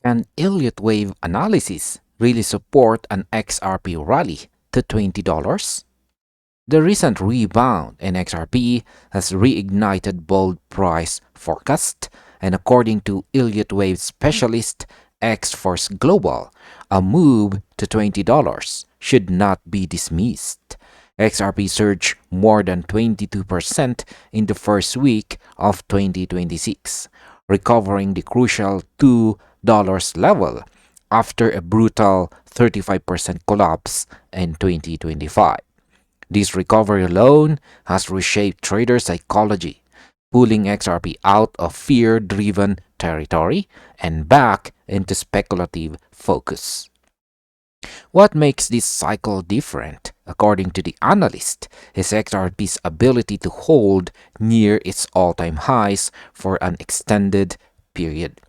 Can Elliott Wave analysis really support an XRP rally to $20? The recent rebound in XRP has reignited bold price forecast, and according to Elliott Wave specialist X-Force Global, a move to $20 should not be dismissed. XRP surged more than 22% in the first week of 2026, recovering the crucial $2 level after a brutal 35% collapse in 2025. This recovery alone has reshaped trader psychology, pulling XRP out of fear-driven territory and back into speculative focus. What makes this cycle different, according to the analyst, is XRP's ability to hold near its all-time highs for an extended period.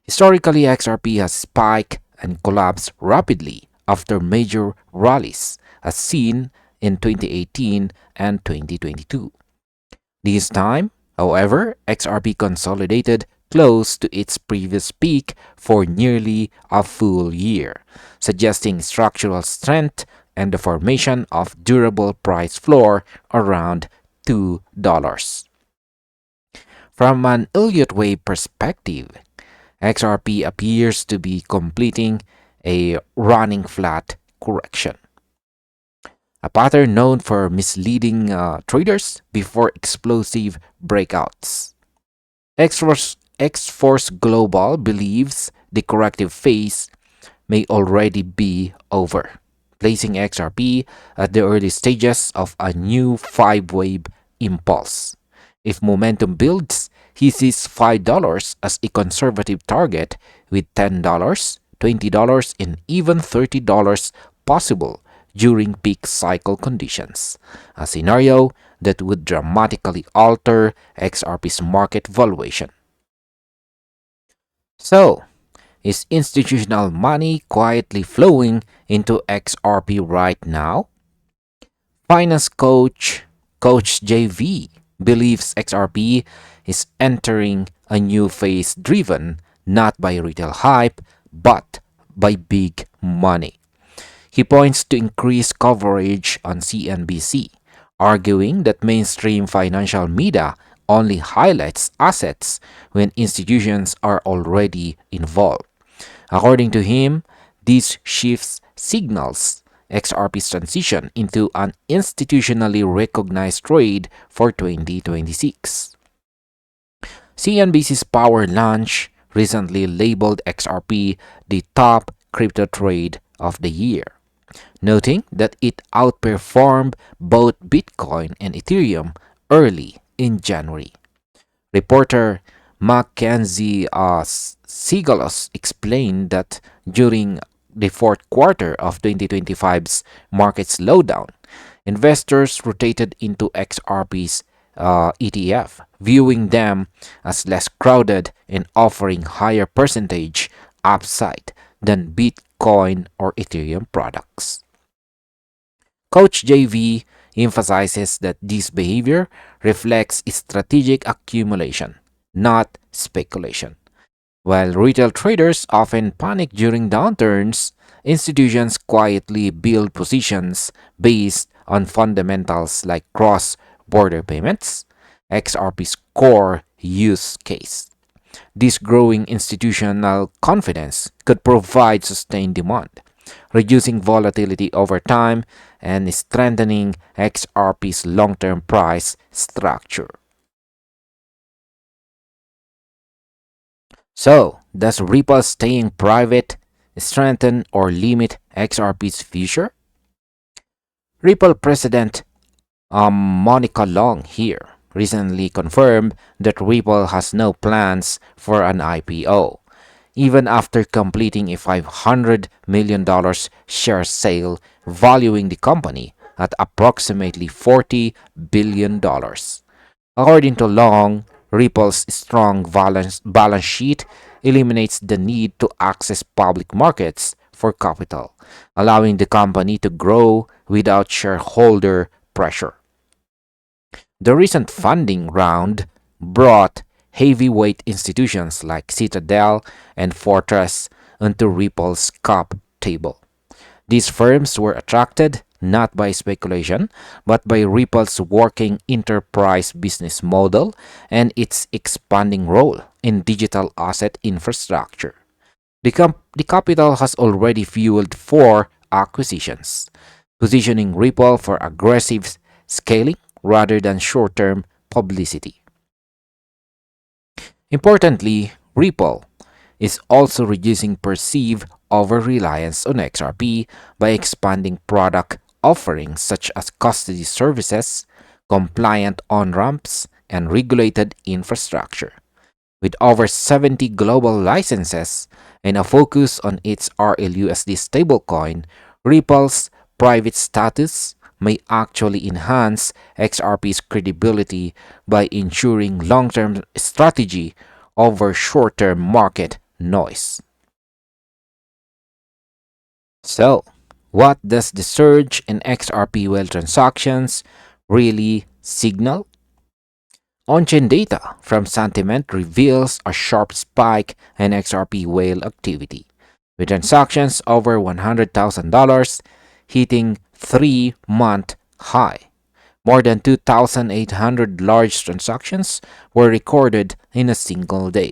Historically, XRP has spiked and collapsed rapidly after major rallies, as seen in 2018 and 2022. This time, however, XRP consolidated close to its previous peak for nearly a full year, suggesting structural strength and the formation of durable price floor around $2. From an Elliott Wave perspective, XRP appears to be completing a running flat correction, a pattern known for misleading traders before explosive breakouts. X-Force Global believes the corrective phase may already be over, placing XRP at the early stages of a new five-wave impulse. If momentum builds, he sees $5 as a conservative target, with $10, $20, and even $30 possible during peak cycle conditions, a scenario that would dramatically alter XRP's market valuation. So, is institutional money quietly flowing into XRP right now? Finance Coach JV believes XRP is entering a new phase driven not by retail hype but by big money. He points to increased coverage on CNBC, arguing that mainstream financial media only highlights assets when institutions are already involved. According to him, this shifts signals XRP's transition into an institutionally recognized trade for 2026. CNBC's Power Lunch recently labeled XRP the top crypto trade of the year, noting that it outperformed both Bitcoin and Ethereum early in January. Reporter Mackenzie Sigalos explained that during the fourth quarter of 2025's market slowdown, investors rotated into XRP's ETF, viewing them as less crowded and offering higher percentage upside than Bitcoin or Ethereum products. Coach JV emphasizes that this behavior reflects strategic accumulation, not speculation. While retail traders often panic during downturns, institutions quietly build positions based on fundamentals like cross-border payments, XRP's core use case. This growing institutional confidence could provide sustained demand, reducing volatility over time and strengthening XRP's long-term price structure. So, does Ripple staying private strengthen or limit XRP's future? Ripple President Monica Long here recently confirmed that Ripple has no plans for an IPO, even after completing a $500 million share sale valuing the company at approximately $40 billion. According to Long, Ripple's strong balance sheet eliminates the need to access public markets for capital, allowing the company to grow without shareholder pressure. The recent funding round brought heavyweight institutions like Citadel and Fortress onto Ripple's cap table. These firms were attracted not by speculation, but by Ripple's working enterprise business model and its expanding role in digital asset infrastructure. The capital has already fueled 4 acquisitions, positioning Ripple for aggressive scaling rather than short term publicity. Importantly, Ripple is also reducing perceived over reliance on XRP by expanding product offerings such as custody services, compliant on ramps, and regulated infrastructure. With over 70 global licenses and a focus on its RLUSD stablecoin, Ripple's private status may actually enhance XRP's credibility by ensuring long-term strategy over short-term market noise. So, what does the surge in XRP whale transactions really signal? On-chain data from sentiment reveals a sharp spike in XRP whale activity, with transactions over $100,000 hitting 3-month high. More than 2,800 large transactions were recorded in a single day,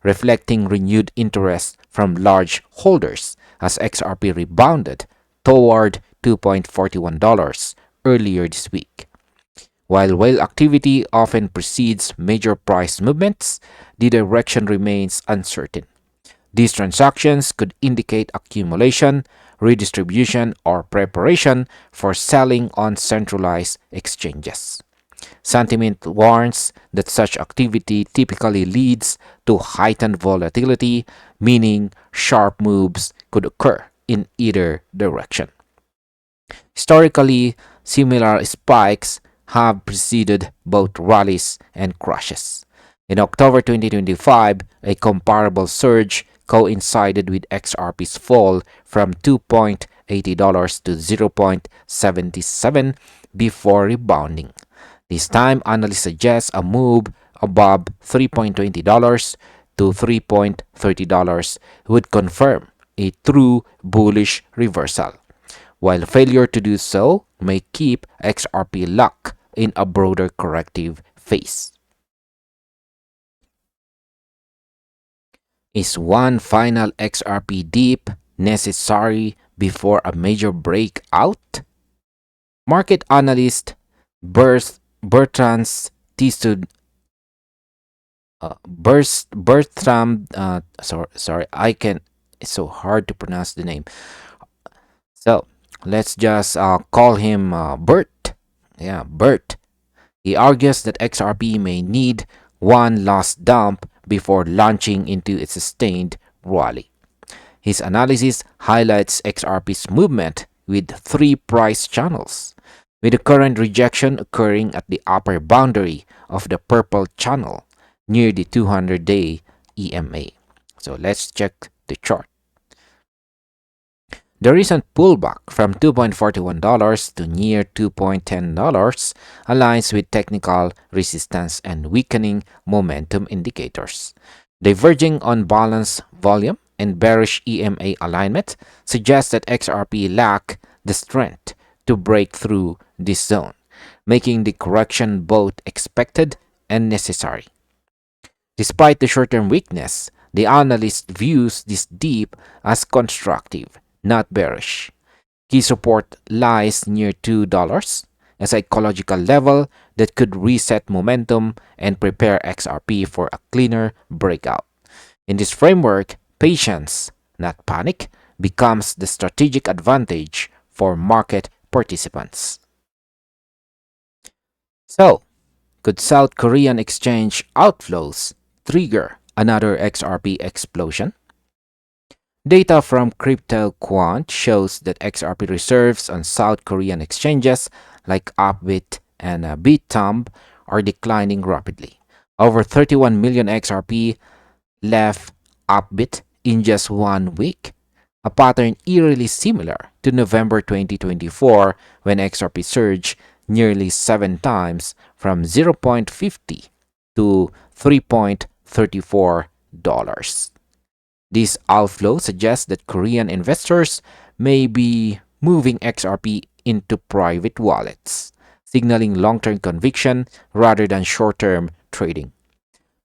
reflecting renewed interest from large holders as XRP rebounded toward $2.41 earlier this week. While whale activity often precedes major price movements, the direction remains uncertain. These transactions could indicate accumulation, redistribution, or preparation for selling on centralized exchanges. Sentiment warns that such activity typically leads to heightened volatility, meaning sharp moves could occur in either direction. Historically, similar spikes have preceded both rallies and crashes. In October 2025, a comparable surge coincided with XRP's fall from $2.80 to $0.77 before rebounding. This time, analysts suggest a move above $3.20 to $3.30 would confirm a true bullish reversal, while failure to do so may keep XRP locked in a broader corrective phase. Is one final XRP dip necessary before a major breakout? Market analyst Bertrand Tistud Bertram sorry, I can, it's so hard to pronounce the name. So let's just call him Bert. Yeah, Bert. He argues that XRP may need one last dump before launching into a sustained rally. His analysis highlights XRP's movement with 3 price channels, with the current rejection occurring at the upper boundary of the purple channel near the 200-day EMA. So let's check the chart. The recent pullback from $2.41 to near $2.10 aligns with technical resistance and weakening momentum indicators. Diverging on balance volume and bearish EMA alignment suggests that XRP lack the strength to break through this zone, making the correction both expected and necessary. Despite the short-term weakness, the analyst views this dip as constructive, not bearish. Key support lies near $2, a psychological level that could reset momentum and prepare XRP for a cleaner breakout. In this framework, patience, not panic, becomes the strategic advantage for market participants. So, could South Korean exchange outflows trigger another XRP explosion? Data from CryptoQuant shows that XRP reserves on South Korean exchanges like Upbit and Bitumb are declining rapidly. Over 31 million XRP left Upbit in just 1 week, a pattern eerily similar to November 2024 when XRP surged nearly 7 times from 0.50 to $3.34. This outflow suggests that Korean investors may be moving XRP into private wallets, signaling long-term conviction rather than short-term trading.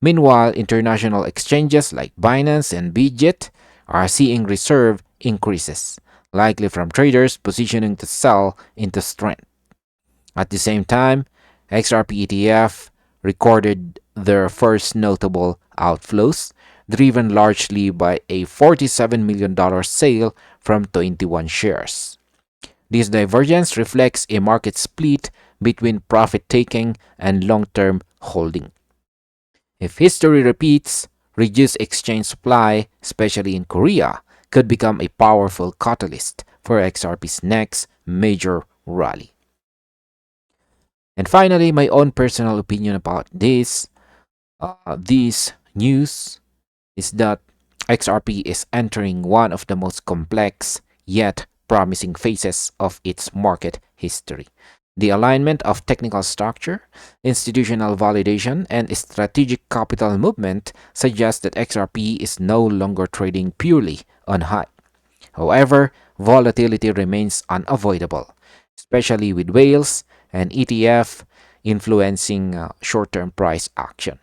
Meanwhile, international exchanges like Binance and Bidget are seeing reserve increases, likely from traders positioning to sell into strength. At the same time, XRP ETF recorded their first notable outflows, driven largely by a $47 million sale from 21 shares. This divergence reflects a market split between profit-taking and long-term holding. If history repeats, reduced exchange supply, especially in Korea, could become a powerful catalyst for XRP's next major rally. And finally, my own personal opinion about this news is that XRP is entering one of the most complex yet promising phases of its market history. The alignment of technical structure, institutional validation, and strategic capital movement suggests that XRP is no longer trading purely on hype. However, volatility remains unavoidable, especially with whales and ETF influencing short-term price action.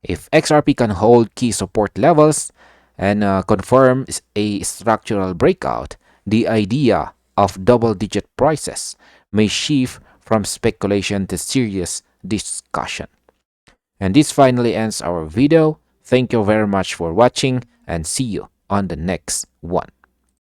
If XRP can hold key support levels and confirm a structural breakout, the idea of double-digit prices may shift from speculation to serious discussion. And this finally ends our video. Thank you very much for watching and see you on the next one.